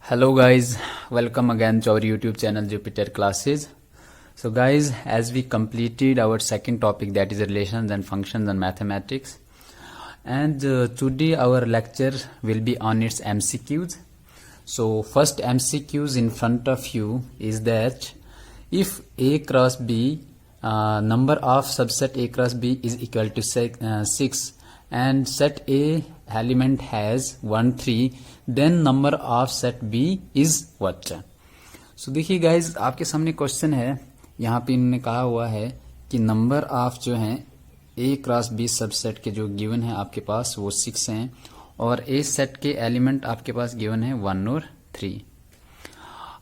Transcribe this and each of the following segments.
Hello guys, welcome again to our YouTube channel Jupiter Classes. So guys, as we completed our second topic, that is relations and functions and mathematics, and today our lecture will be on its MCQs. So first MCQs in front of you is that if A cross B, number of subset A cross B is equal to 6 and set A element has 1 3, then number of set B is what? So देखिए guys, आपके सामने question है, यहाँ पे इन्होंने कहा हुआ है कि नंबर ऑफ जो है A क्रॉस B सबसेट के जो गिवन है आपके पास वो 6 हैं और A सेट के एलिमेंट आपके पास गिवन है 1 और 3।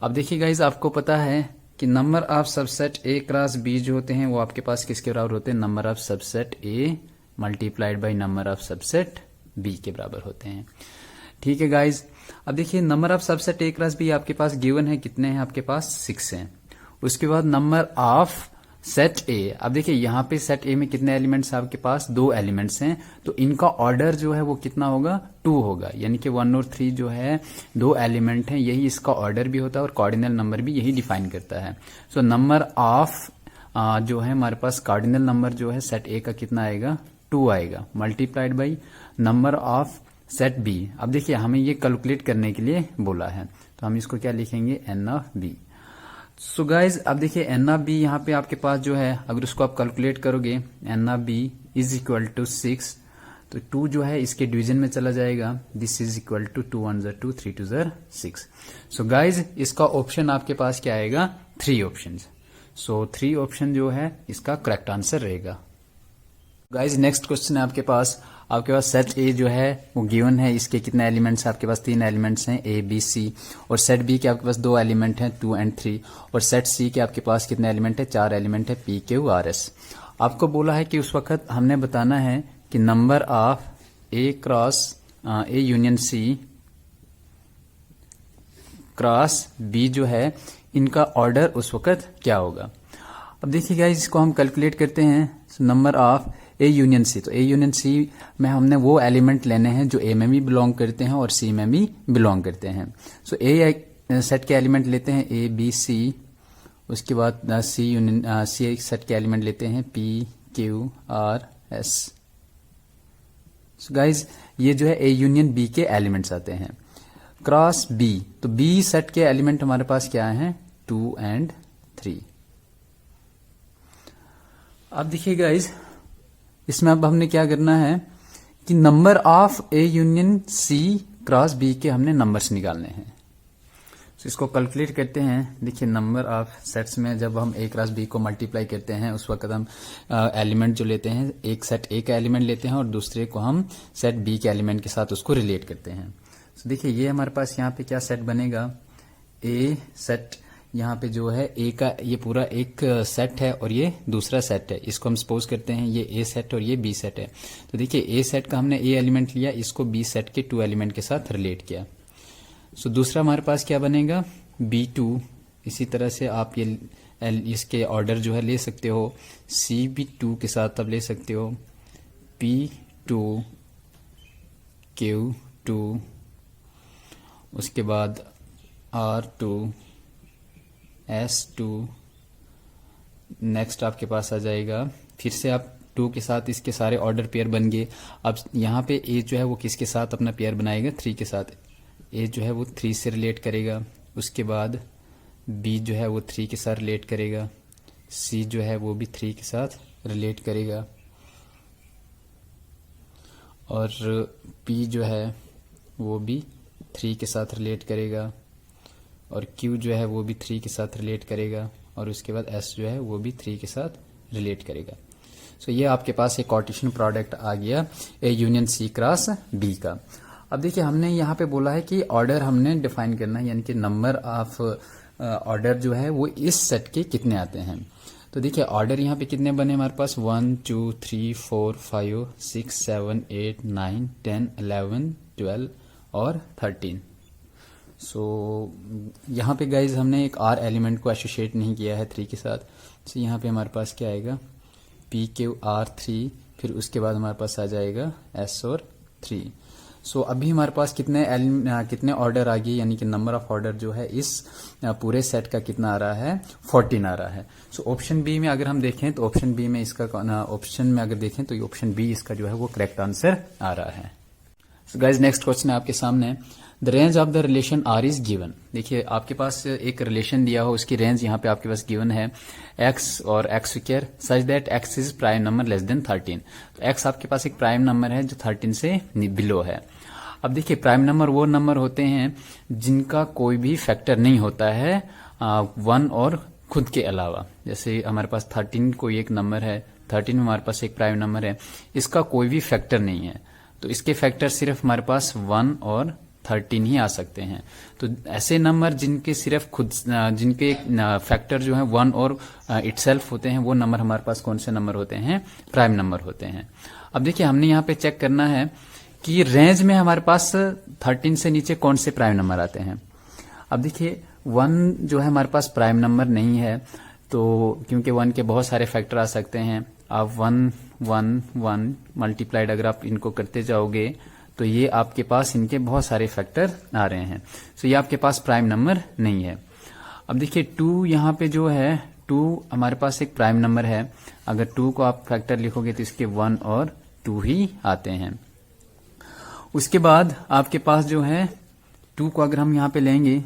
अब देखिए गाइज, आपको पता है कि number of subset A cross B जो होते हैं वो आपके पास किसके बराबर होते हैं? Number of subset A multiplied by number of subset B के बराबर होते हैं। ठीक है गाइज, अब देखिए number of subset A cross B आपके पास गिवन है, कितने हैं आपके पास? 6 हैं। उसके बाद नंबर ऑफ सेट A, अब देखिए यहाँ पे सेट A में कितने एलिमेंट्स हैं आपके पास? 2 एलिमेंट्स हैं, तो इनका ऑर्डर जो है वो कितना होगा? 2 होगा, यानी कि 1 और 3 जो है 2 एलिमेंट हैं, यही इसका ऑर्डर भी होता है और कार्डिनल नंबर भी यही डिफाइन करता है। सो नंबर ऑफ जो है हमारे पास कार्डिनल नंबर जो है सेट A का कितना आएगा? 2 आएगा, multiplied by number of set B। अब देखिए हमें ये कैलकुलेट करने के लिए बोला है, तो हम इसको क्या लिखेंगे? n of B। So guys, अब देखिए n ऑफ B यहाँ पे आपके पास जो है, अगर उसको आप कैलकुलेट करोगे n of B is equal to 6, तो 2 जो है इसके डिवीजन में चला जाएगा। This is equal to 2 1 2 3 2 6। So guys, इसका ऑप्शन आपके पास क्या आएगा? 3 ऑप्शन। सो 3 ऑप्शन जो है इसका करेक्ट आंसर रहेगा। गाइज नेक्स्ट क्वेश्चन है आपके पास सेट A जो है वो गिवन है, इसके कितने एलिमेंट्स हैं आपके पास? 3 एलिमेंट्स हैं A B C, और सेट B के आपके पास 2 एलिमेंट हैं 2 एंड 3, और सेट C के आपके पास कितने एलिमेंट है? 4 एलिमेंट है P Q R S। आपको बोला है कि उस वक्त हमने बताना है कि number of A cross A union C cross B जो है इनका ऑर्डर उस वक्त क्या होगा। अब देखिए गाइस, इसको हम कैलकुलेट करते हैं। Number of A union C, तो A यूनियन C में हमने वो एलिमेंट लेने हैं जो A में भी बिलोंग करते हैं और C में भी बिलोंग करते हैं। सो A सेट के एलिमेंट लेते हैं A B C, उसके बाद C सेट के एलिमेंट लेते हैं P Q R S। So guys, ये जो है A यूनियन B के एलिमेंट्स आते हैं। क्रॉस B, तो B सेट के एलिमेंट हमारे पास क्या हैं? 2 एंड 3। अब देखिए गाइज, इसमें अब हमने क्या करना है कि number of A union C cross B के हमने नंबर्स निकालने हैं। तो इसको कैलकुलेट करते हैं। देखिए नंबर ऑफ सेट्स में जब हम A क्रॉस B को मल्टीप्लाई करते हैं उस वक्त हम एलिमेंट जो लेते हैं, एक सेट A का एलिमेंट लेते हैं और दूसरे को हम सेट B के एलिमेंट के साथ उसको रिलेट करते हैं। तो देखिए ये हमारे पास यहाँ पे क्या सेट बनेगा? A सेट, यहाँ पे जो है A का ये पूरा एक सेट है और ये दूसरा सेट है, इसको हम सपोज करते हैं ये A सेट और ये B सेट है। तो देखिए A सेट का हमने A एलिमेंट लिया, इसको B सेट के 2 एलिमेंट के साथ रिलेट किया। सो दूसरा हमारे पास क्या बनेगा? B2। इसी तरह से आप ये इसके ऑर्डर जो है ले सकते हो, C भी 2 के साथ अब ले सकते हो, P2 Q2, उसके बाद R2 S2, नेक्स्ट आपके पास आ जाएगा, फिर से आप 2 के साथ इसके सारे ऑर्डर पेयर बन गए। अब यहाँ पे A जो है वो किसके साथ अपना पेयर बनाएगा? 3 के साथ। A जो है वो 3 से रिलेट करेगा, उसके बाद B जो है वो 3 के साथ रिलेट करेगा, C जो है वो भी 3 के साथ रिलेट करेगा, और P जो है वो भी 3 के साथ रिलेट करेगा, और Q जो है वो भी 3 के साथ रिलेट करेगा, और उसके बाद S जो है वो भी 3 के साथ रिलेट करेगा। सो ये आपके पास एक कार्टेशियन प्रोडक्ट आ गया A union C cross B का। अब देखिए हमने यहाँ पे बोला है कि ऑर्डर हमने डिफाइन करना है, यानी कि नंबर ऑफ ऑर्डर जो है वो इस सेट के कितने आते हैं। तो देखिए ऑर्डर यहाँ पे कितने बने हमारे पास? 1 2 3 4 5 6 7 8 9 10 11 12 और 13। सो यहाँ पे गाइज हमने एक R एलिमेंट को एसोसिएट नहीं किया है 3 के साथ। सो यहाँ पे हमारे पास क्या आएगा? P Q R 3, फिर उसके बाद हमारे पास आ जाएगा S और 3। सो अभी हमारे पास कितने ऑर्डर आ गए, यानी कि नंबर ऑफ ऑर्डर जो है इस पूरे सेट का कितना आ रहा है, 14 आ रहा है। सो ऑप्शन बी में अगर हम देखें तो ऑप्शन बी में इसका ऑप्शन में अगर देखें तो ऑप्शन बी इसका जो है वो करेक्ट आंसर आ रहा है। सो गाइज नेक्स्ट क्वेश्चन है आपके सामने, the range of the relation R is given. देखिए आपके पास एक रिलेशन दिया हो, उसकी रेंज यहाँ पे आपके पास गिवन है x और x square such that x is prime number less than 13। तो x आपके पास एक प्राइम नंबर है जो 13 से बिलो है। अब देखिए प्राइम नंबर वो नंबर होते हैं जिनका कोई भी फैक्टर नहीं होता है 1 और खुद के अलावा। जैसे हमारे पास 13 कोई एक नंबर है, 13 में हमारे पास एक प्राइम नंबर है, इसका कोई भी फैक्टर नहीं है, तो इसके फैक्टर सिर्फ हमारे पास 1 और 13 ही आ सकते हैं। तो ऐसे नंबर जिनके सिर्फ खुद जिनके फैक्टर जो है 1 और इटसेल्फ होते हैं, वो नंबर हमारे पास कौन से नंबर होते हैं, प्राइम नंबर होते हैं। अब देखिए हमने यहाँ पे चेक करना है कि रेंज में हमारे पास 13 से नीचे कौन से प्राइम नंबर आते हैं। अब देखिए 1 जो है हमारे पास प्राइम नंबर नहीं है, तो क्योंकि 1 के बहुत सारे फैक्टर आ सकते हैं। आप 1 1 1 मल्टीप्लाइड अगर आप इनको करते जाओगे तो ये आपके पास इनके बहुत सारे फैक्टर आ रहे हैं, सो ये आपके पास प्राइम नंबर नहीं है। अब देखिए 2 यहाँ पे जो है 2 हमारे पास एक प्राइम नंबर है, अगर 2 को आप फैक्टर लिखोगे तो इसके 1 और 2 ही आते हैं। उसके बाद आपके पास जो है 2 को अगर हम यहाँ पे लेंगे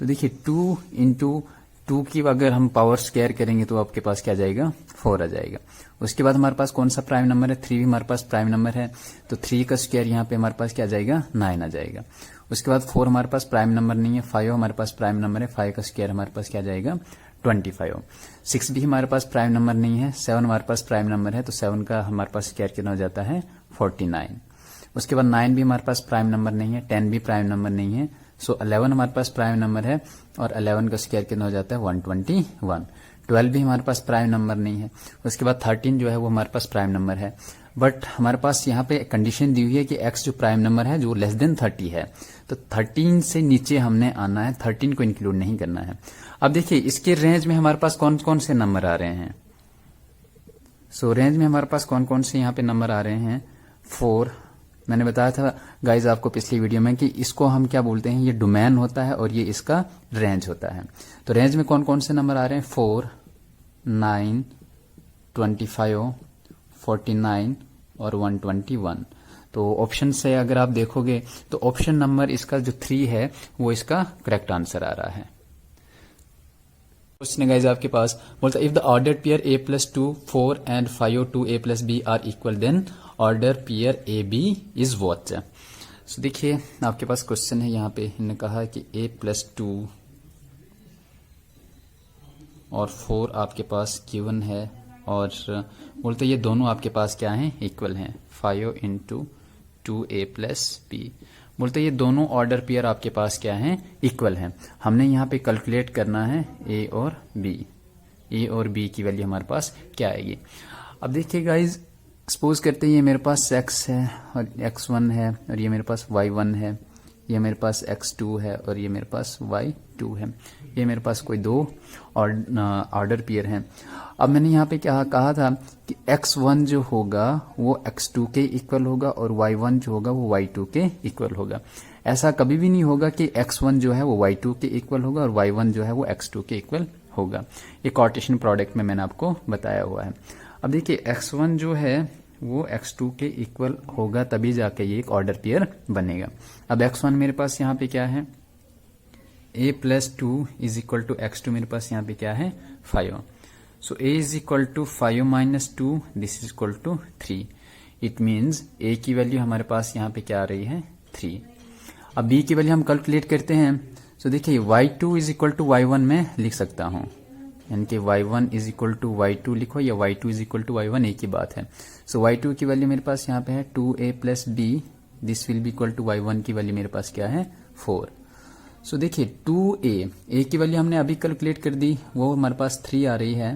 तो देखिए 2 इंटू 2 की अगर हम पावर स्क्वायर करेंगे तो आपके पास क्या जाएगा, 4 आ जाएगा। उसके बाद हमारे पास कौन सा प्राइम नंबर है, 3 भी हमारे पास प्राइम नंबर है, तो 3 का स्क्वायर यहाँ पे हमारे पास क्या जाएगा, 9 आ जाएगा। उसके बाद 4 हमारे पास प्राइम नंबर नहीं है, 5 हमारे पास प्राइम नंबर है, 5 का स्क्वायर हमारे पास क्या जाएगा, 25। 6 भी हमारे पास प्राइम नंबर नहीं है, 7 हमारे पास प्राइम नंबर है, तो 7 का हमारे पास स्क्वायर कितना हो जाता है, 49। उसके बाद 9 भी हमारे पास प्राइम नंबर नहीं है, 10 भी प्राइम नंबर नहीं है, सो 11 हमारे पास प्राइम नंबर है और 11 का स्क्वायर कितना हो जाता है, 121। 12 भी हमारे पास प्राइम नंबर नहीं है। उसके बाद 13 जो है वो हमारे पास प्राइम नंबर है, बट हमारे पास यहाँ पे कंडीशन दी हुई है कि x जो प्राइम नंबर है जो लेस देन 30 है, तो 13 से नीचे हमने आना है, 13 को इंक्लूड नहीं करना है। अब देखिए इसके रेंज में हमारे पास कौन कौन से नंबर आ रहे हैं। सो रेंज में हमारे पास कौन कौन से यहाँ पे नंबर आ रहे हैं, 4। मैंने बताया था गाइज आपको पिछली वीडियो में कि इसको हम क्या बोलते हैं, ये डोमेन होता है और ये इसका रेंज होता है। तो रेंज में कौन कौन से नंबर आ रहे हैं, 4, 9, 25, 49 और 121। तो ऑप्शन से अगर आप देखोगे तो ऑप्शन नंबर इसका जो 3 है वो इसका करेक्ट आंसर आ रहा है। क्वेश्चन गाइज आपके पास बोलता है if the order pair a+2 4 and 5 2 a+b are equal then order pair A B is what. So देखिए आपके पास क्वेश्चन है, यहाँ पे इन्होंने कहा कि a+2 और 4 आपके पास गिवन है और बोलते ये दोनों आपके पास क्या हैं, इक्वल हैं, 5 इंटू 2a+b। बोलते ये दोनों ऑर्डर पेयर आपके पास क्या हैं, इक्वल हैं। हमने यहाँ पे कैलकुलेट करना है a और b की वैल्यू हमारे पास क्या आएगी। अब देखिए गाइज सपोज करते हैं ये मेरे पास x है और x1 है और ये मेरे पास y1 है, ये मेरे पास x2 है और ये मेरे पास y2 है। ये मेरे पास कोई 2 ऑर्डर पेयर हैं। अब मैंने यहाँ पे क्या कहा था कि x1 जो होगा वो x2 के इक्वल होगा और y1 जो होगा वो y2 के इक्वल होगा। ऐसा कभी भी नहीं होगा कि x1 जो है वो y2 के इक्वल होगा और y1 जो है वो x2 के इक्वल होगा। ये कार्टेशियन प्रोडक्ट में मैंने आपको बताया हुआ है। अब देखिए x1 जो है वो x2 के इक्वल होगा तभी जाके ये एक ऑर्डर पेयर बनेगा। अब x1 मेरे पास यहाँ पे क्या है, a+2 is equal to x2 मेरे पास यहाँ पे क्या है, 5। So a is equal to 5 - 2 this is equal to 3। It means a की वैल्यू हमारे पास यहाँ पे क्या आ रही है, 3। अब b की वैल्यू हम कैलकुलेट करते हैं। सो देखिए y2 is equal to y1 में लिख सकता हूँ, यानी कि y1 is equal to y2 लिखो या y2 is equal to y1 एक ही बात है। सो y2 की वैल्यू मेरे पास यहाँ पे है 2a+b this will be equal to y1 की वैल्यू मेरे पास क्या है, 4। सो देखिए 2a की वैल्यू हमने अभी कैलकुलेट कर दी, वो हमारे पास 3 आ रही है,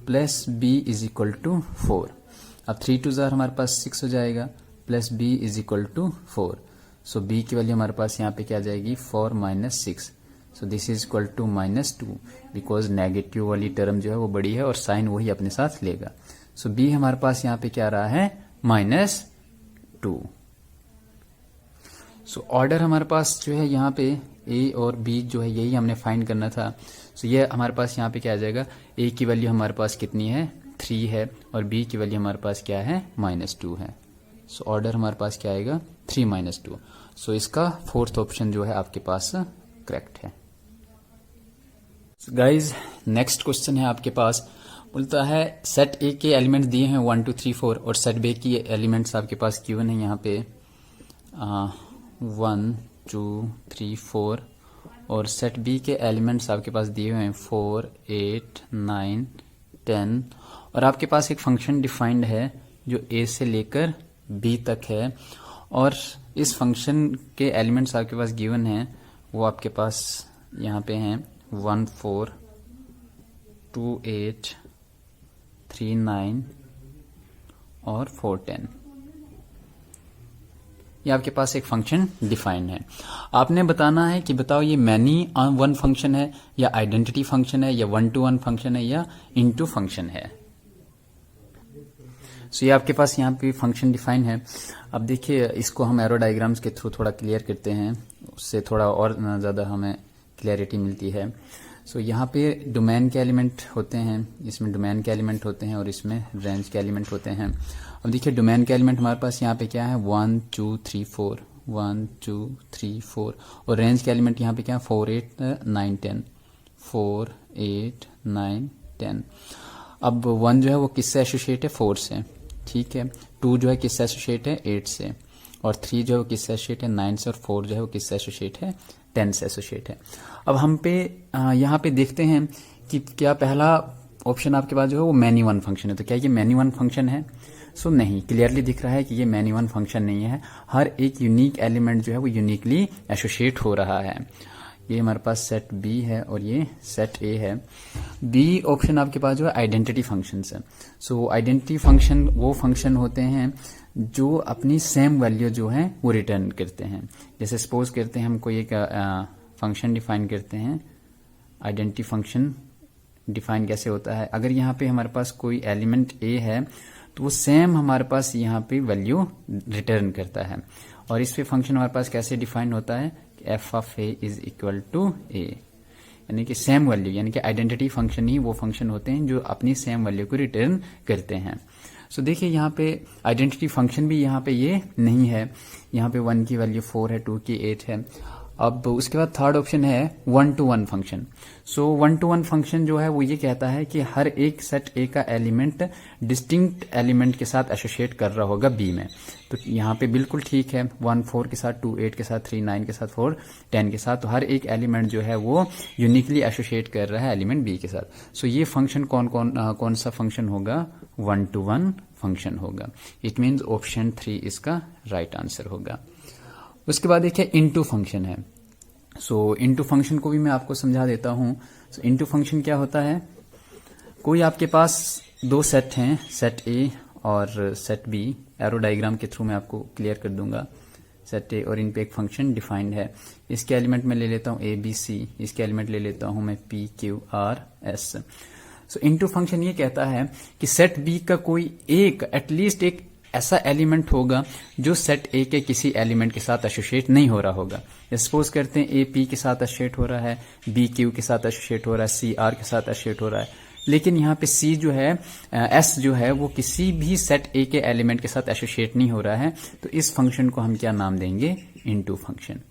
plus b is equal to 4। अब 3 2 जार हमारे पास 6 हो जाएगा, plus b is equal to 4। So b की वैल्यू हमारे पास यहाँ पे क्या आ जाएगी, 4 - 6। So this is equal to -2 because negative वाली टर्म जो है वो बड़ी है और साइन वही अपने साथ लेगा। सो b हमारे पास यहाँ पे क्या आ रहा है, -2। सो ऑर्डर हमारे पास जो है यहाँ पे ए और बी जो है यही हमने फाइंड करना था। सो ये हमारे पास यहाँ पे क्या आ जाएगा, ए की वैल्यू हमारे पास कितनी है 3 है और बी की वैल्यू हमारे पास क्या है -2 है। सो ऑर्डर हमारे पास क्या आएगा 3 - 2। सो इसका फोर्थ ऑप्शन जो है आपके पास करेक्ट है। गाइज नेक्स्ट क्वेश्चन है आपके पास, बोलता है सेट ए के एलिमेंट्स दिए हैं 1 2 3 4 और सेट बी की एलिमेंट्स आपके पास गिवन है यहाँ पे 1 2 3 4 और सेट बी के एलिमेंट्स आपके पास दिए हुए हैं 4 8 9 10 और आपके पास एक फंक्शन डिफाइंड है जो ए से लेकर बी तक है और इस फंक्शन के एलिमेंट्स आपके पास गिवन हैं वो आपके पास यहाँ पे हैं 1 4 2 8 3 9 और 4 10। ये आपके पास एक फंक्शन डिफाइंड है। आपने बताना है कि बताओ ये मैनी वन फंक्शन है या आइडेंटिटी फंक्शन है या 1 to 1 फंक्शन है या इनटू फंक्शन है। सो ये आपके पास यहाँ पे फंक्शन डिफाइन है। अब देखिए इसको हम एरो डायग्राम्स के थ्रू थोड़ा क्लियर करते हैं, उससे थोड़ा और ज़्यादा हमें क्लैरिटी मिलती है। सो यहाँ पे डोमेन के एलिमेंट होते हैं, इसमें डोमेन के एलिमेंट होते हैं और इसमें रेंज के एलिमेंट होते हैं। अब देखिए डोमेन के एलिमेंट हमारे पास यहाँ पे क्या है 1 2 3 4 1 2 3 4 और रेंज के एलिमेंट यहाँ पे क्या है 4 8 9 10 4 8 9 10। अब 1 जो है वो किससे एसोसिएट है 4 से, ठीक है। 2 जो है किससे एसोसिएट है 8 से और 3 जो है वो किससे एसोसिएट है 9 से और 4 जो है वो किससे एसोसिएट है 10 से एसोसिएट है। अब हम पे यहाँ पे देखते हैं कि क्या पहला ऑप्शन आपके पास जो है वो मैनी वन फंक्शन है, तो क्या ये मैनी वन फंक्शन है? सो नहीं, क्लियरली दिख रहा है कि ये मैनी वन फंक्शन नहीं है। हर एक यूनिक एलिमेंट जो है वो यूनिकली एसोसिएट हो रहा है। ये हमारे पास सेट बी है और ये सेट ए है। बी ऑप्शन आपके पास जो है आइडेंटिटी फंक्शन है। सो आइडेंटिटी फंक्शन वो फंक्शन होते हैं जो अपनी सेम वैल्यू जो है वो रिटर्न करते हैं। जैसे सपोज करते हैं हम कोई एक फंक्शन डिफाइन करते हैं। आइडेंटिटी फंक्शन डिफाइन कैसे होता है, अगर यहाँ पे हमारे पास कोई एलिमेंट ए है तो वो सेम हमारे पास यहाँ पे वैल्यू रिटर्न करता है। और इस पे फंक्शन हमारे पास कैसे डिफाइन होता है, F of A is equal to A, यानी कि सेम वैल्यू, यानी कि आइडेंटिटी फंक्शन ही वो फंक्शन होते हैं जो अपनी सेम वैल्यू को रिटर्न करते हैं। सो देखिए यहाँ पे आइडेंटिटी फंक्शन भी यहाँ पे ये नहीं है। यहाँ पे 1 की वैल्यू 4 है, 2 की 8 है। अब उसके बाद थर्ड ऑप्शन है 1 to 1 function. So 1 to 1 function जो है वो ये कहता है कि हर एक सेट ए का एलिमेंट डिस्टिंक्ट एलिमेंट के साथ एसोसिएट कर रहा होगा बी में। तो यहाँ पे बिल्कुल ठीक है, 1 4 के साथ, 2 8 के साथ, 3 9 के साथ, 4 10 के साथ, तो हर एक एलिमेंट जो है वो यूनिकली एसोसिएट कर रहा है एलिमेंट बी के साथ। सो ये फंक्शन कौन सा फंक्शन होगा, 1 to 1 फंक्शन होगा। इट मीन्स ऑप्शन 3 इसका राइट आंसर होगा। उसके बाद देखिए इनटू फंक्शन है। सो इनटू फंक्शन को भी मैं आपको समझा देता हूं। सो इनटू फंक्शन क्या होता है, कोई आपके पास दो सेट हैं, सेट ए और सेट बी। एरो डायग्राम के थ्रू मैं आपको क्लियर कर दूंगा। सेट ए और इन पे एक फंक्शन डिफाइंड है। इसके एलिमेंट में ले लेता हूं ए बी सी, इसके एलिमेंट ले लेता हूं मैं पी क्यू आर एस। सो इनटू फंक्शन ये कहता है कि सेट बी का कोई एक एटलीस्ट एक ऐसा एलिमेंट होगा जो सेट ए के किसी एलिमेंट के साथ एसोसिएट नहीं हो रहा होगा। सपोज करते हैं ए पी के साथ एसोसिएट हो रहा है, बी क्यू के साथ एसोसिएट हो रहा है, सी आर के साथ एसोसिएट हो रहा है, लेकिन यहाँ पे सी जो है एस जो है वो किसी भी सेट ए के एलिमेंट के साथ एसोसिएट नहीं हो रहा है। तो इस फंक्शन को हम क्या नाम देंगे, इनटू फंक्शन।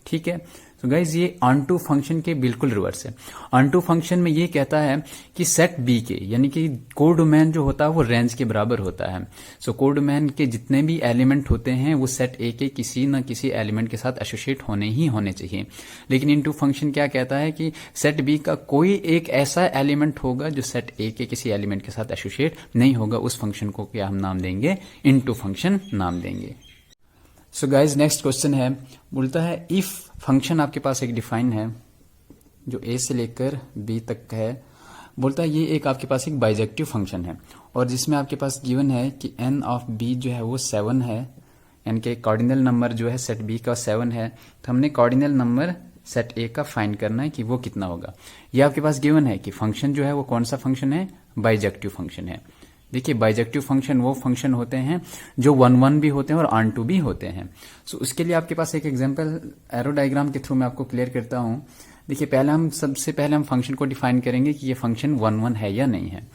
ठीक है। तो गाइज ये ऑनटू फंक्शन के बिल्कुल रिवर्स है। ऑनटू फंक्शन में ये कहता है कि सेट बी के, यानी कि कोडोमेन जो होता है वो रेंज के बराबर होता है। सो कोडोमेन के जितने भी एलिमेंट होते हैं वो सेट ए के किसी न किसी एलिमेंट के साथ एसोसिएट होने ही होने चाहिए। लेकिन इनटू फंक्शन क्या कहता है कि सेट बी का कोई एक ऐसा एलिमेंट होगा जो सेट ए के किसी एलिमेंट के साथ एसोसिएट नहीं होगा। उस फंक्शन को क्या हम नाम देंगे, इनटू फंक्शन नाम देंगे। सो गाइज नेक्स्ट क्वेश्चन है, बोलता है इफ फंक्शन आपके पास एक डिफाइन है जो ए से लेकर बी तक है। बोलता है ये एक आपके पास एक बाइजेक्टिव फंक्शन है और जिसमें आपके पास गिवन है कि एन ऑफ बी जो है वो 7 है, यानी कि कार्डिनल नंबर जो है सेट बी का 7 है। तो हमने कार्डिनल नंबर सेट ए का फाइंड करना है कि वो कितना होगा। ये आपके पास गिवन है कि फंक्शन जो है वो कौन सा फंक्शन है, बाइजेक्टिव फंक्शन है। देखिए बाइजेक्टिव फंक्शन वो फंक्शन होते हैं जो 1 भी होते हैं और ऑन टू भी होते हैं। सो उसके लिए आपके पास एक एग्जांपल एरो डायग्राम के थ्रू मैं आपको क्लियर करता हूं। देखिए सबसे पहले हम फंक्शन को डिफाइन करेंगे कि ये फंक्शन 1 है या नहीं है।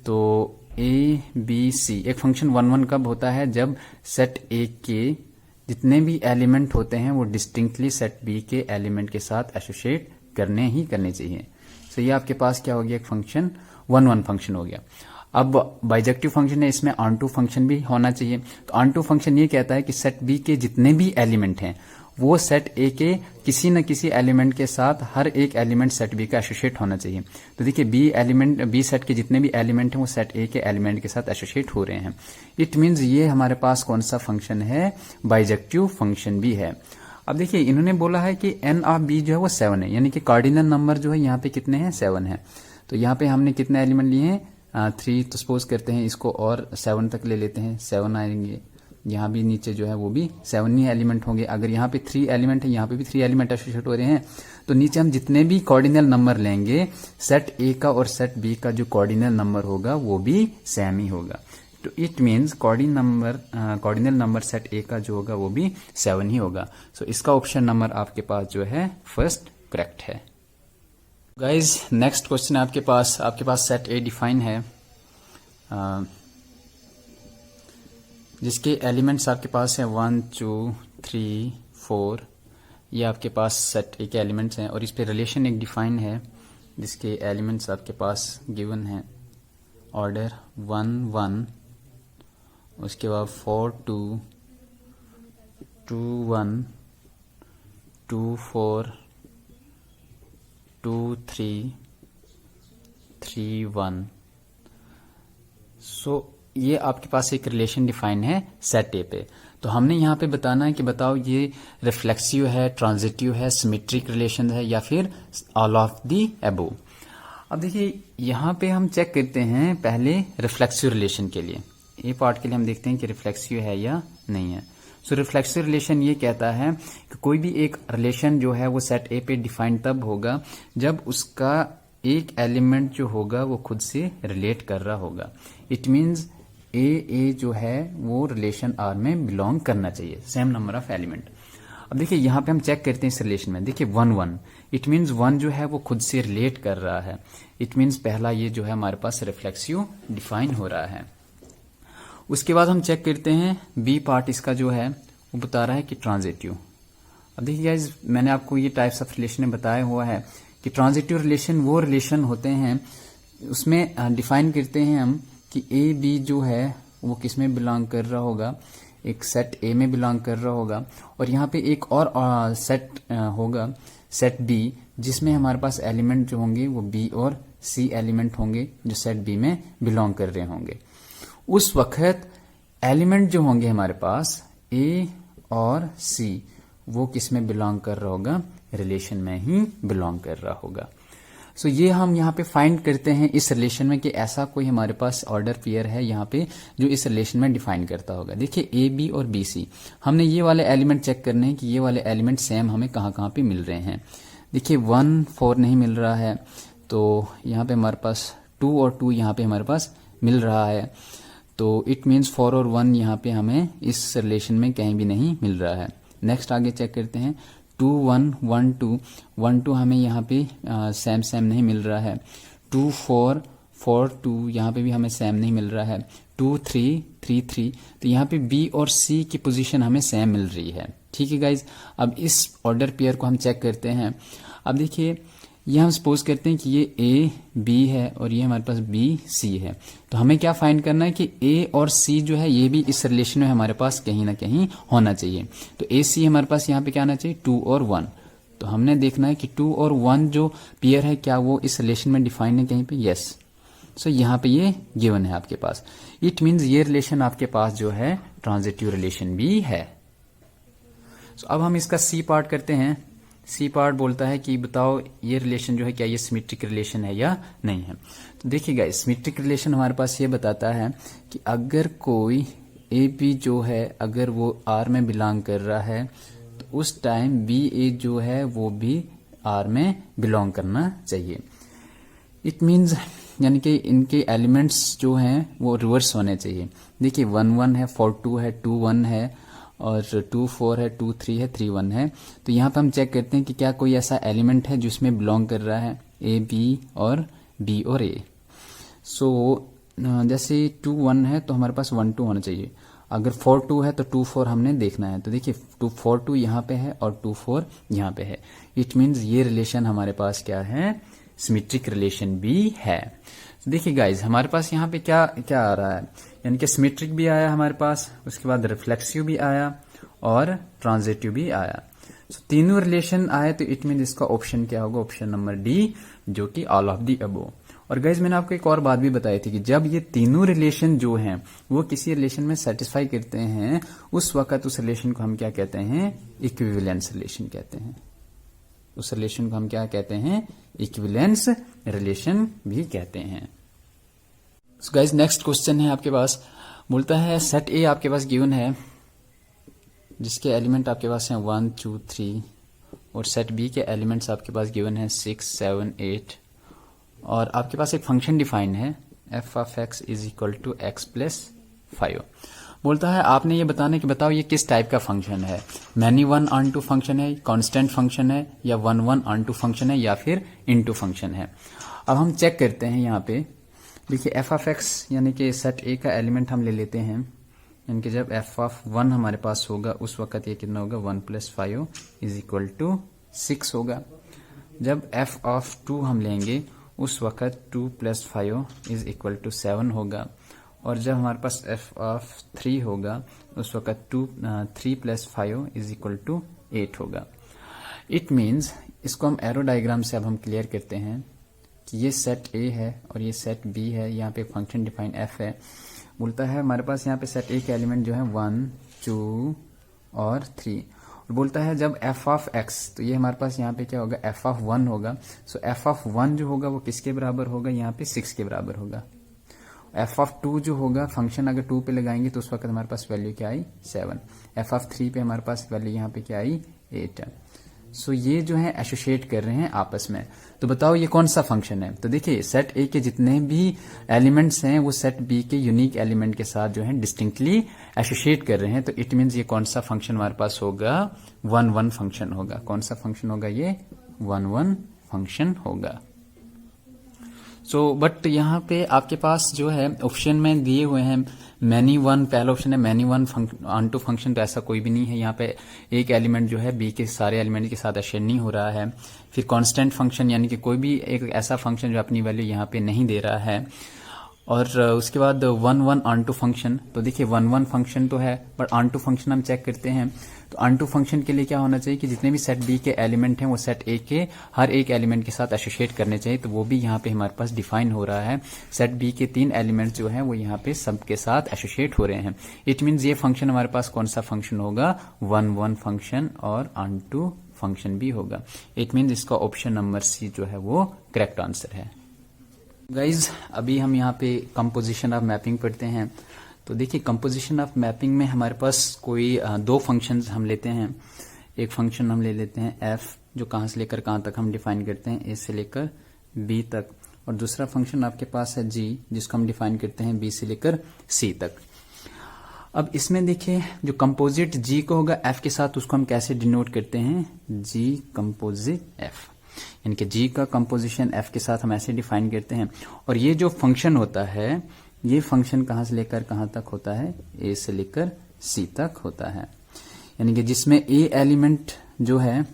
तो ए बी सी, एक फंक्शन 1 कब होता है, जब सेट ए के जितने भी एलिमेंट होते हैं वो डिस्टिंक्टली सेट बी के एलिमेंट के साथ एसोसिएट करने चाहिए। सो ये आपके पास क्या हो गया, एक फंक्शन 1 फंक्शन हो गया। अब बाइजेक्टिव फंक्शन है, इसमें ऑन टू फंक्शन भी होना चाहिए। तो ऑन टू फंक्शन ये कहता है कि सेट बी के जितने भी एलिमेंट हैं वो सेट ए के किसी न किसी एलिमेंट के साथ हर एक एलिमेंट सेट बी का एसोसिएट होना चाहिए। तो देखिए बी सेट के जितने भी एलिमेंट हैं वो सेट ए के एलिमेंट के साथ एसोसिएट हो रहे हैं। इट मीन्स ये हमारे पास कौन सा फंक्शन है, बाइजेक्टिव फंक्शन भी है। अब देखिए इन्होंने बोला है कि एन ऑफ बी जो है वो 7 है, यानी कि कार्डिनल नंबर जो है यहाँ पे कितने हैं, 7 है। तो यहाँ पे हमने कितने एलिमेंट लिए हैं, 3। तो सपोज करते हैं इसको और 7 तक ले लेते हैं, 7 आएंगे। यहाँ भी नीचे जो है वो भी 7 ही एलिमेंट होंगे। अगर यहाँ पे 3 एलिमेंट है, यहाँ पे भी 3 एलिमेंट एसोसिएट हो रहे हैं, तो नीचे हम जितने भी कार्डिनल नंबर लेंगे सेट ए का और सेट बी का जो कार्डिनल नंबर होगा वो भी सेम ही होगा। तो it means cardinal number set ए का जो होगा वो भी 7 ही होगा। सो इसका ऑप्शन नंबर आपके पास जो है फर्स्ट करेक्ट है। गाइज नेक्स्ट क्वेश्चन है आपके पास सेट ए डिफाइन है, जिसके एलिमेंट्स आपके पास है 1 2 3 4। ये आपके पास सेट ए के एलिमेंट्स हैं और इस पे रिलेशन एक डिफाइन है जिसके एलिमेंट्स आपके पास गिवन हैं, ऑर्डर 1 1, उसके बाद 4 2 2 1 2 4 2 3 3 1। सो ये आपके पास एक रिलेशन डिफाइन है सेट ए पे। तो हमने यहाँ पे बताना है कि बताओ ये रिफ्लेक्सिव है, ट्रांजिटिव है, सिमेट्रिक रिलेशन है या फिर ऑल ऑफ दी अबोव। अब देखिए यहाँ पे हम चेक करते हैं पहले रिफ्लेक्सिव रिलेशन के लिए। ए पार्ट के लिए हम देखते हैं कि रिफ्लेक्सिव है या नहीं है। सो रिफ्लेक्सिव रिलेशन ये कहता है कि कोई भी एक रिलेशन जो है वो सेट ए पे डिफाइन तब होगा जब उसका एक एलिमेंट जो होगा वो खुद से रिलेट कर रहा होगा। इट मीन्स ए जो है वो रिलेशन आर में बिलोंग करना चाहिए, सेम नंबर ऑफ एलिमेंट। अब देखिए यहाँ पे हम चेक करते हैं इस रिलेशन में, देखिए 1 1, इट मीन्स 1 जो है वो खुद से रिलेट कर रहा है। इट मीन्स पहला ये जो है हमारे पास रिफ्लेक्सिव डिफाइन हो रहा है। उसके बाद हम चेक करते हैं बी पार्ट, इसका जो है वो बता रहा है कि ट्रांजिटिव। अब देखिए गाइस मैंने आपको ये टाइप्स ऑफ रिलेशन बताया हुआ है कि ट्रांजिटिव रिलेशन वो रिलेशन होते हैं, उसमें डिफाइन करते हैं हम कि ए बी जो है वो किस में बिलोंग कर रहा होगा, एक सेट ए में बिलोंग कर रहा होगा। और यहाँ पे एक और सेट होगा सेट बी, जिसमें हमारे पास एलिमेंट जो होंगे वो बी और सी एलिमेंट होंगे जो सेट बी में बिलोंग कर रहे होंगे। उस वक्त एलिमेंट जो होंगे हमारे पास ए और सी वो किस में बिलोंग कर रहा होगा, रिलेशन में ही बिलोंग कर रहा होगा। सो ये हम यहाँ पे फाइंड करते हैं इस रिलेशन में कि ऐसा कोई हमारे पास ऑर्डर पेयर है यहाँ पे जो इस रिलेशन में डिफाइन करता होगा। देखिए ए बी और बी सी, हमने ये वाले एलिमेंट चेक करने हैं कि ये वाले एलिमेंट सेम हमें कहाँ कहाँ पे मिल रहे हैं। देखिए 1 4 नहीं मिल रहा है, तो यहाँ पे हमारे पास 2 और 2 यहाँ पे हमारे पास मिल रहा है। तो इट मीन्स 4 और 1 यहाँ पे हमें इस रिलेशन में कहीं भी नहीं मिल रहा है। नेक्स्ट आगे चेक करते हैं 2 1 1 2 1 2 हमें यहाँ पे सेम नहीं मिल रहा है। 2 4 4 2 यहाँ पे भी हमें सेम नहीं मिल रहा है। 2 3 3 3, तो यहाँ पे बी और सी की पोजीशन हमें सेम मिल रही है। ठीक है गाइज, अब इस ऑर्डर पेयर को हम चेक करते हैं। अब देखिए ये हम सपोज करते हैं कि ये ए बी है और ये हमारे पास बी सी है। तो हमें क्या फाइंड करना है कि ए और सी जो है ये भी इस रिलेशन में हमारे पास कहीं ना कहीं होना चाहिए। तो ए सी हमारे पास यहाँ पे क्या आना चाहिए, 2 और 1। तो हमने देखना है कि 2 और 1 जो पेयर है क्या वो इस रिलेशन में डिफाइन है कहीं पे, यस। सो यहाँ पे ये गिवन है आपके पास। इट मीन्स ये रिलेशन आपके पास जो है ट्रांजिटिव रिलेशन भी है। सो अब हम इसका सी पार्ट करते हैं। सी पार्ट बोलता है कि बताओ ये रिलेशन जो है क्या ये सिमेट्रिक रिलेशन है या नहीं है। तो देखिए गाइस सिमेट्रिक रिलेशन हमारे पास ये बताता है कि अगर कोई ए बी जो है अगर वो आर में बिलोंग कर रहा है तो उस टाइम बी ए जो है वो भी आर में बिलोंग करना चाहिए। इट मीन्स यानी कि इनके एलिमेंट्स जो हैं वो रिवर्स होने चाहिए। देखिए 1 1 है, 4 2 है, 2 1 है और 2 4 है, 2 3 है, 3 1 है। तो यहाँ पे हम चेक करते हैं कि क्या कोई ऐसा एलिमेंट है जिसमें बिलोंग कर रहा है ए बी और ए। सो जैसे 2 1 है तो हमारे पास 1 2 होना चाहिए। अगर 4 2 है तो 2 4 हमने देखना है। तो देखिए 2 4 2 यहाँ पे है और 2 4 यहाँ पे है। इट मीन्स ये रिलेशन हमारे पास क्या है, सिमेट्रिक रिलेशन भी है। देखिए गाइज हमारे पास यहाँ पे क्या क्या आ रहा है, यानी कि सिमेट्रिक भी आया हमारे पास, उसके बाद रिफ्लेक्सिव भी आया और ट्रांजिटिव भी आया। So, तीनों रिलेशन आए तो इट मीन इसका ऑप्शन क्या होगा, ऑप्शन नंबर डी, जो कि ऑल ऑफ दी अबो। और गाइज मैंने आपको एक और बात भी बताई थी कि जब ये तीनों रिलेशन जो हैं वो किसी रिलेशन में सेटिस्फाई करते हैं उस वक्त उस रिलेशन को हम क्या कहते हैं, इक्विवेलेंस रिलेशन कहते हैं। उस रिलेशन को हम क्या कहते हैं, इक्विवेलेंस रिलेशन भी कहते हैं। सो गाइज नेक्स्ट क्वेश्चन है आपके पास, बोलता है सेट ए आपके पास गिवन है जिसके एलिमेंट आपके पास हैं 1 2 3 और सेट बी के एलिमेंट्स आपके पास गिवन है 6 7 8 और आपके पास एक फंक्शन डिफाइन है f of x is equal to x plus 5। बोलता है आपने ये बताने कि बताओ ये किस टाइप का फंक्शन है, many one onto function है, कांस्टेंट फंक्शन है, या 1 1 ऑन टू फंक्शन है, या फिर इनटू फंक्शन है। अब हम चेक करते हैं यहाँ पे। देखिए f ऑफ x यानी कि सेट a का एलिमेंट हम ले लेते हैं, यानी कि जब f ऑफ 1 हमारे पास होगा उस वक्त ये कितना होगा, 1 प्लस 5 इज इक्वल टू 6 होगा। जब f ऑफ 2 हम लेंगे उस वक्त 2 प्लस 5 इज इक्वल टू 7 होगा। और जब हमारे पास f ऑफ 3 होगा उस वक्त 3 प्लस 5 इज इक्वल टू 8 होगा। इट मीन्स इसको हम एरो डायग्राम से अब हम क्लियर करते हैं कि ये सेट A है और ये सेट B है। यहाँ पे फंक्शन डिफाइन f है। बोलता है हमारे पास यहाँ पे सेट A के एलिमेंट जो है 1 2 और 3 और बोलता है जब f ऑफ x, तो ये हमारे पास यहाँ पे क्या होगा, f ऑफ 1 होगा। सो f ऑफ 1 जो होगा वो किसके बराबर होगा, यहाँ पे 6 के बराबर होगा। f ऑफ 2 जो होगा, फंक्शन अगर 2 पे लगाएंगे तो उस वक्त हमारे पास वैल्यू क्या आई, 7। f ऑफ 3 पे हमारे पास वैल्यू यहाँ पे क्या आई, 8 है। सो ये जो है एसोसिएट कर रहे हैं आपस में। तो बताओ ये कौन सा फंक्शन है। तो देखिए सेट ए के जितने भी एलिमेंट्स हैं वो सेट बी के यूनिक एलिमेंट के साथ जो है डिस्टिंक्टली एसोसिएट कर रहे हैं। तो इट मीन्स ये कौन सा फंक्शन हमारे पास होगा, 1 1 फंक्शन होगा। कौन सा फंक्शन होगा, ये 1 1 फंक्शन होगा। सो बट यहाँ पे आपके पास जो है ऑप्शन में दिए हुए हैं मैनी वन, पहला ऑप्शन है many one onto function, तो ऐसा कोई भी नहीं है। यहाँ पे एक एलिमेंट जो है बी के सारे एलिमेंट के साथ एशेयर नहीं हो रहा है। फिर कांस्टेंट फंक्शन यानी कि कोई भी एक ऐसा फंक्शन जो अपनी वैल्यू यहाँ पे नहीं दे रहा है। और उसके बाद 1 1 ऑन टू फंक्शन, तो देखिए 1 1 फंक्शन तो है बट ऑन टू फंक्शन हम चेक करते हैं। तो ऑन टू फंक्शन के लिए क्या होना चाहिए कि जितने भी सेट बी के एलिमेंट हैं वो सेट ए के हर एक एलिमेंट के साथ एसोसिएट करने चाहिए। तो वो भी यहाँ पे हमारे पास डिफाइन हो रहा है। सेट बी के 3 एलिमेंट जो हैं वो यहाँ पे सबके साथ एसोसिएट हो रहे हैं। इट मीन्स ये फंक्शन हमारे पास कौन सा फंक्शन होगा, 1 1 फंक्शन और ऑन टू फंक्शन भी होगा। इट मीन्स इसका ऑप्शन नंबर सी जो है वो करेक्ट आंसर है। गाइज अभी हम यहाँ पे कंपोजिशन ऑफ मैपिंग पढ़ते हैं। तो देखिए कंपोजिशन ऑफ मैपिंग में हमारे पास कोई 2 फंक्शंस हम लेते हैं। एक फंक्शन हम ले लेते हैं f, जो कहाँ से लेकर कहाँ तक हम डिफाइन करते हैं, a से लेकर b तक। और दूसरा फंक्शन आपके पास है g, जिसको हम डिफाइन करते हैं b से लेकर c तक। अब इसमें देखिए जो कंपोजिट g को होगा f के साथ, उसको हम कैसे डिनोट करते हैं, g कंपोजिट f, यानी कि g का कंपोजिशन f के साथ हम ऐसे डिफाइन करते हैं। और ये जो फंक्शन होता है ये फंक्शन कहाँ से लेकर कहाँ तक होता है, a से लेकर c तक होता है। यानी कि जिसमें a एलिमेंट जो है,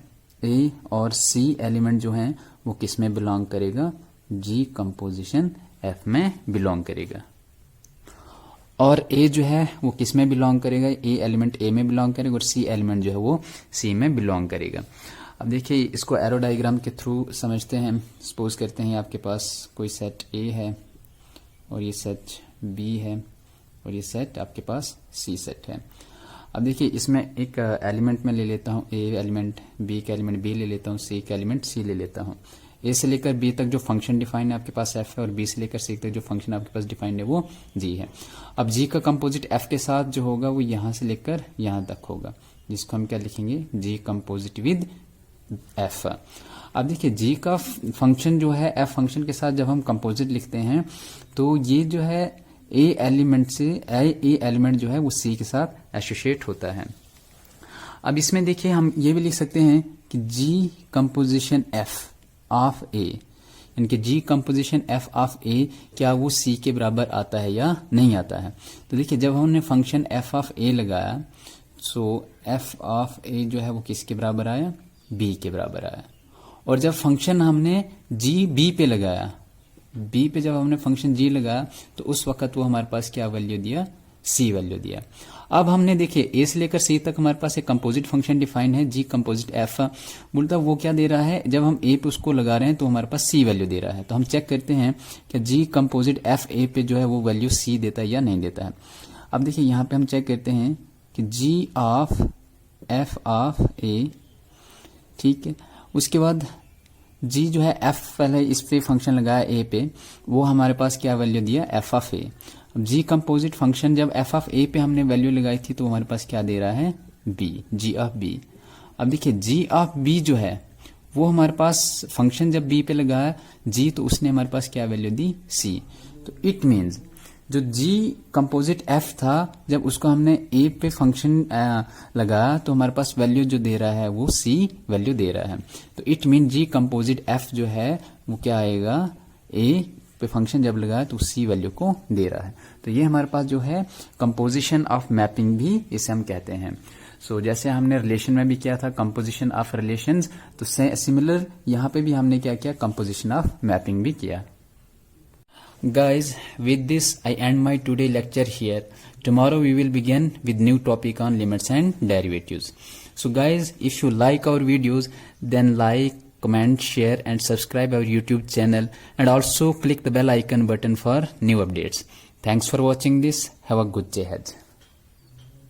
a और c एलिमेंट जो है वो किस में बिलोंग करेगा, g कंपोजिशन f में बिलोंग करेगा। और a जो है वो किस में बिलोंग करेगा, a एलिमेंट a में बिलोंग करेगा और c एलिमेंट जो है वो c में बिलोंग करेगा। अब देखिए इसको एरो डायग्राम के थ्रू समझते हैं। सपोज करते हैं आपके पास कोई सेट A है और ये सेट B है और ये सेट आपके पास C सेट है। अब देखिए इसमें एक एलिमेंट में ले लेता हूँ A एलिमेंट, B का एलिमेंट B ले लेता हूँ, C का एलिमेंट C ले लेता हूँ। A से लेकर B तक जो फंक्शन डिफाइन है आपके पास F है और B से लेकर C तक जो फंक्शन आपके पास डिफाइंड है वो G है। अब G का कंपोजिट F के साथ जो होगा वो यहाँ से लेकर यहाँ तक होगा, जिसको हम क्या लिखेंगे, G कंपोजिट विद F। अब देखिए जी का फंक्शन जो है एफ फंक्शन के साथ जब हम कंपोजिट लिखते हैं तो ये जो है ए एलिमेंट से ए एलिमेंट जो है वो सी के साथ एसोसिएट होता है। अब इसमें देखिए हम ये भी लिख सकते हैं कि जी कंपोजिशन एफ ऑफ ए, इनके जी कंपोजिशन एफ ऑफ ए क्या वो सी के बराबर आता है या नहीं आता है। तो देखिए जब हमने फंक्शन एफ ऑफ ए लगाया सो एफ ऑफ ए जो है वो किसके बराबर आया, बी के बराबर आया। और जब फंक्शन हमने जी बी पे लगाया, बी पे जब हमने फंक्शन जी लगाया तो उस वक्त वो हमारे पास क्या वैल्यू दिया, सी वैल्यू दिया। अब हमने देखिए ए से लेकर सी तक हमारे पास एक कंपोजिट फंक्शन डिफाइन है जी कंपोजिट एफ, बोलता वो क्या दे रहा है, जब हम ए पे उसको लगा रहे हैं तो हमारे पास सी वैल्यू दे रहा है। तो हम चेक करते हैं कि जी कंपोजिट एफ ए पे जो है वो वैल्यू सी देता है या नहीं देता है। अब देखिए यहाँ पे हम चेक करते हैं कि जी ऑफ एफ ऑफ ए, ठीक है, उसके बाद जी जो है एफ पहले इस पे फंक्शन लगाया ए पे, वो हमारे पास क्या वैल्यू दिया, एफ ऑफ ए। अब जी कंपोजिट फंक्शन जब एफ ऑफ ए पे हमने वैल्यू लगाई थी तो हमारे पास क्या दे रहा है, बी, जी ऑफ बी। अब देखिए जी ऑफ बी जो है वो हमारे पास फंक्शन जब बी पे लगाया जी तो उसने हमारे पास क्या वैल्यू दी, सी। तो इट मीन्स जो जी कंपोजिट एफ था जब उसको हमने ए पे फंक्शन लगाया तो हमारे पास वैल्यू जो दे रहा है वो सी वैल्यू दे रहा है। तो it mean G composite F जो है वो क्या आएगा, ए पे फंक्शन जब लगाया तो सी वैल्यू को दे रहा है। तो ये हमारे पास जो है कंपोजिशन ऑफ मैपिंग भी इसे हम कहते हैं। सो जैसे हमने रिलेशन में भी किया था कंपोजिशन ऑफ रिलेशंस, तो सिमिलर यहाँ पे भी हमने क्या किया, कंपोजिशन ऑफ मैपिंग भी किया। Guys, with this I end my today lecture here. Tomorrow we will begin with new topic on limits and derivatives. So guys, if you like our videos, then like, comment, share and subscribe our YouTube channel, and also click the bell icon button for new updates. Thanks for watching this. Have a good day ahead.